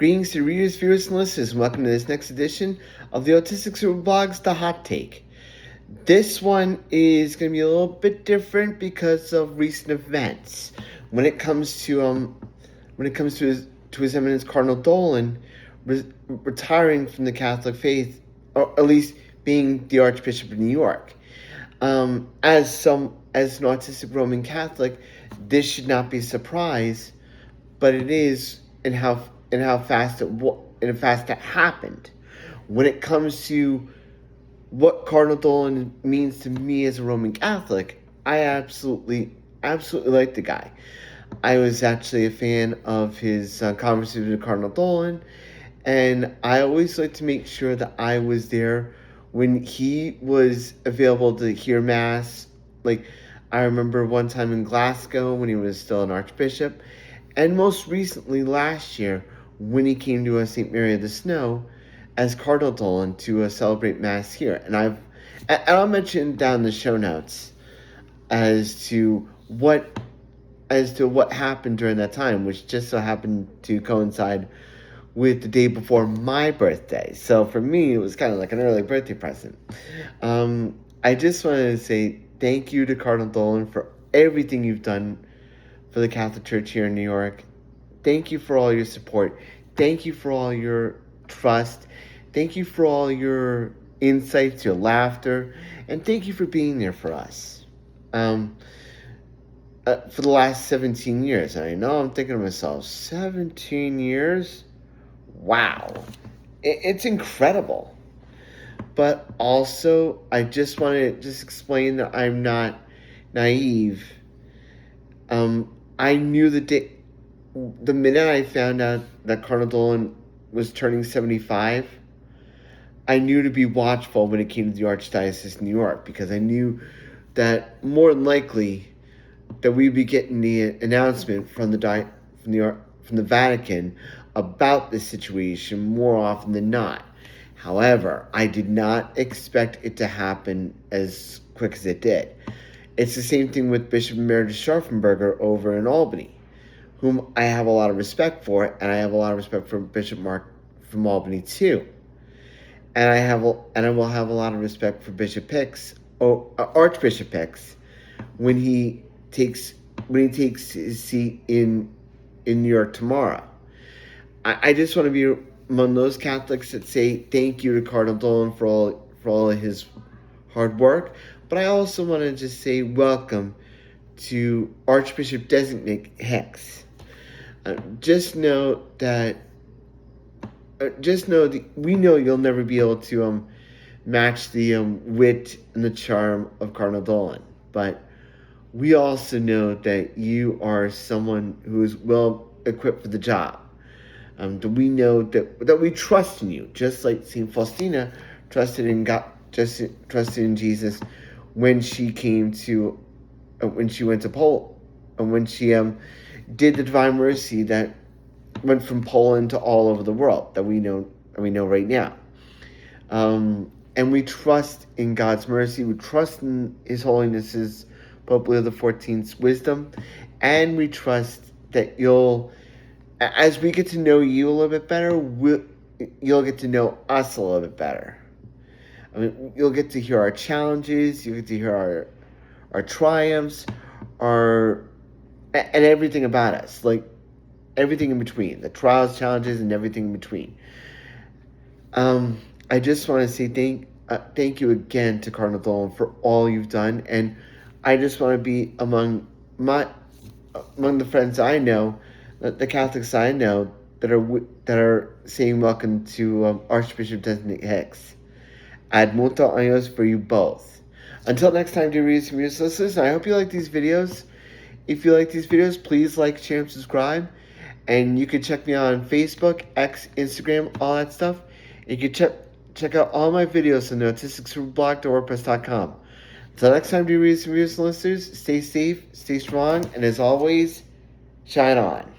Greetings to readers, viewers, and listeners, and welcome to this next edition of the Autistic SuperBlog's The Hot Take. This one is going to be a little bit different because of recent events. When it comes to His Eminence Cardinal Dolan retiring from the Catholic faith, or at least being the Archbishop of New York. As an autistic Roman Catholic, this should not be a surprise, but it is in how fast it happened. When it comes to what Cardinal Dolan means to me as a Roman Catholic, I absolutely like the guy. I was actually a fan of his conversation with Cardinal Dolan, and I always like to make sure that I was there when he was available to hear Mass. Like, I remember one time in Glasgow when he was still an Archbishop, and most recently last year when he came to St. Mary of the Snow as Cardinal Dolan to celebrate Mass here. And I'll mention down the show notes as to what happened during that time, which just so happened to coincide with the day before my birthday. So for me, it was kind of like an early birthday present. I just wanted to say thank you to Cardinal Dolan for everything you've done for the Catholic Church here in New York. Thank you for all your support. Thank you for all your trust. Thank you for all your insights, your laughter, and thank you for being there for us. For the last 17 years. And I know I'm thinking to myself, 17 years? Wow. It's incredible. But also, I just want to explain that I'm not naive. I knew the minute I found out that Cardinal Dolan was turning 75, I knew to be watchful when it came to the Archdiocese of New York, because I knew that more than likely that we'd be getting the announcement from the Vatican about this situation more often than not. However, I did not expect it to happen as quick as it did. It's the same thing with Bishop Emeritus Scharfenberger over in Albany, whom I have a lot of respect for, and I have a lot of respect for Bishop Mark from Albany too. And I will have a lot of respect for Archbishop Hicks when he takes his seat in New York tomorrow. I just want to be among those Catholics that say thank you to Cardinal Dolan for all of his hard work, but I also want to just say welcome to Archbishop Designate Hicks. Just know that we know you'll never be able to match the wit and the charm of Cardinal Dolan, but we also know that you are someone who is well equipped for the job. That we know that we trust in you, just like Saint Faustina trusted in God, trusted in Jesus when she went to Poland, and when she did the Divine Mercy that went from Poland to all over the world that we know right now. And we trust in God's mercy. We trust in His Holiness's Pope Leo XIV's wisdom, and we trust that as we get to know you a little bit better, you'll get to know us a little bit better. I mean, you'll get to hear our challenges, you'll get to hear our triumphs, and everything about us, like everything in between, the trials, challenges, and everything in between. I just want to say thank you again to Cardinal Dolan for all you've done, and I just want to be among the friends I know, the Catholics I know, that are saying welcome to Archbishop Designate Hicks. Ad multa años for you both. Until next time, dear readers and viewers, listeners, I hope you like these videos. If you like these videos, please like, share, and subscribe. And you can check me out on Facebook, X, Instagram, all that stuff. And you can check out all my videos on the AutisticSuperBlog.wordpress.com. Until next time, dear readers and viewers, listeners, stay safe, stay strong, and as always, shine on.